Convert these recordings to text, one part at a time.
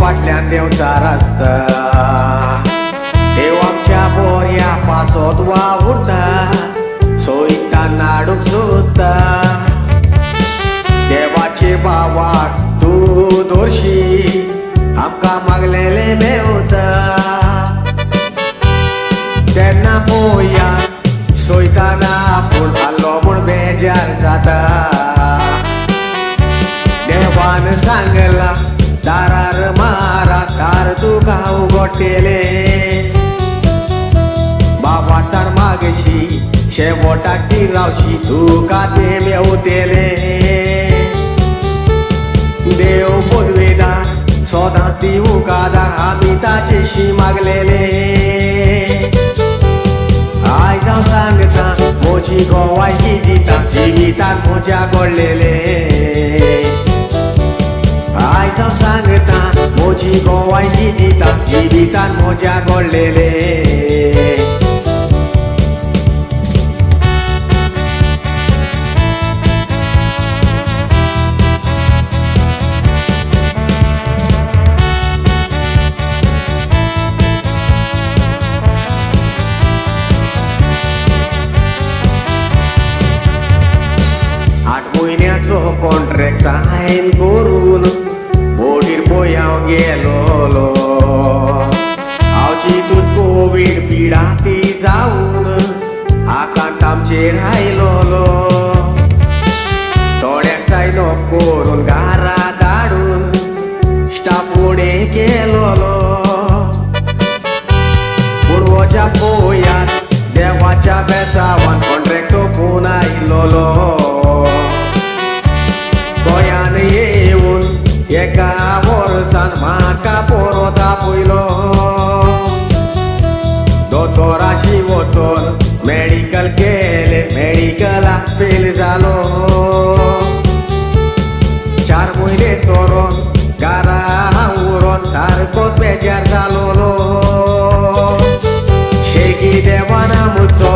फाटल्यान देंवचा रस्ता देव आमच्या बोऱ्या पासोत वावुरता सोयता नाडूक सोदता देवाचे भावाक तूं दोरशी आमकां मागलेले मेवता तेन्ना पळोवया सोयताना पूण आल्लो म्हूण बेजार जाता देवान सांगला दारार मारा दार तुका उगडटले बाबा तार मागशी शेवटाक ती रावशी तुका ते मेवतले देव बोलवेदार सदां ती उगादार आमी ताचेशी मागलेले आयज हांव सांगता म्हजी गोवायची दिता जिवितांत म्हज्या घडलेले आयज हांव सांगता म्हजी गोवायची दिता जिवितांत म्हज्या घडलेले म्हयन्याचो कॉन्ट्रॅक्ट सायन करून बोडीर पळय हांव गेलोलो हांव चिंतून कोवीड पिडा ती जावन आकांत आमचेर आयलोलो थोड्याक सायन ऑफ करून घरा धाडून स्टाफ फुडें केलोलो पूण वच्या पळयात देवाच्या बेसावान कॉन्ट्रॅक्ट सोंपून आयलोलो गोंयान येवन एका वर्सान म्हाका परत आपयलो दोतोराशी वचोन मेडिकल केले मेडिकलाक फेल जालो 4 म्हयने सोरोन घरा उरोन सारकोच बेजार जालोलो शेगी देवान आमचो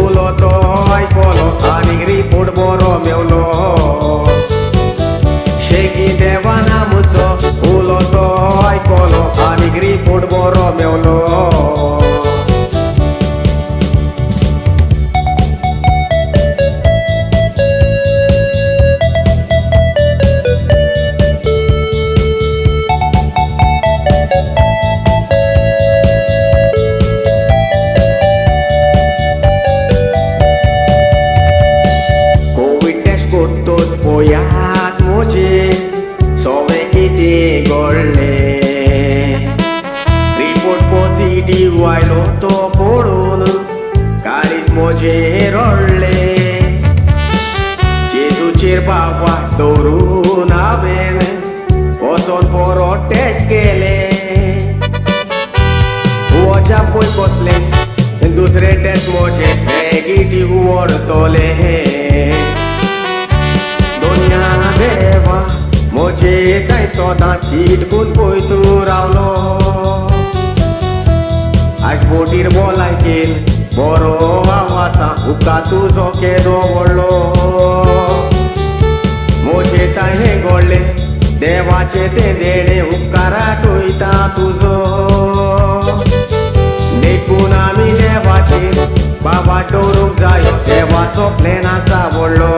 उलो तो आयकोलो आनीक रिपोर्ट बरो मेवलो शेगी देवान आमचो उलो तो आयकोलो आनीक रिपोर्ट बरो मेवलो कोविड टेस्ट करतोच पळयात म्हजे सगळे कितें घडलें रिपोर्ट पॉझिटिव्ह आयलो तो पळोवन काळीज म्हजें रडलें जेजूचेर बाबा दवरून हांवें वचोन परत टेस्ट केले वजा पळय बसलें दुसरे टेस्ट म्हजे नेगेटिव्ह वरतले दोन्या देवा म्हजे कांय सदां चिंतून पळय तूं रावलो आयज बोटीर भलायकेन बरो आवासा उका तुजो केदो व्हडलो म्हजे ताणें घडलें देवाचें तें देणें उपकाराक वयता तुजो देखून आमी देवाचेर बाबा दवरूंक जायो देवाचो प्लॅन आसा व्हडलो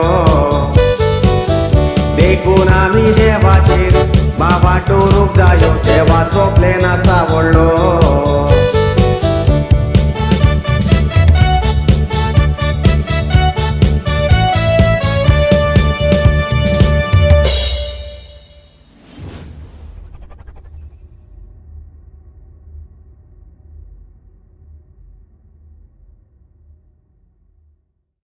देखून आमी देवाचेर बाबा दवरूंक जायो देवाचो प्लॅन आसा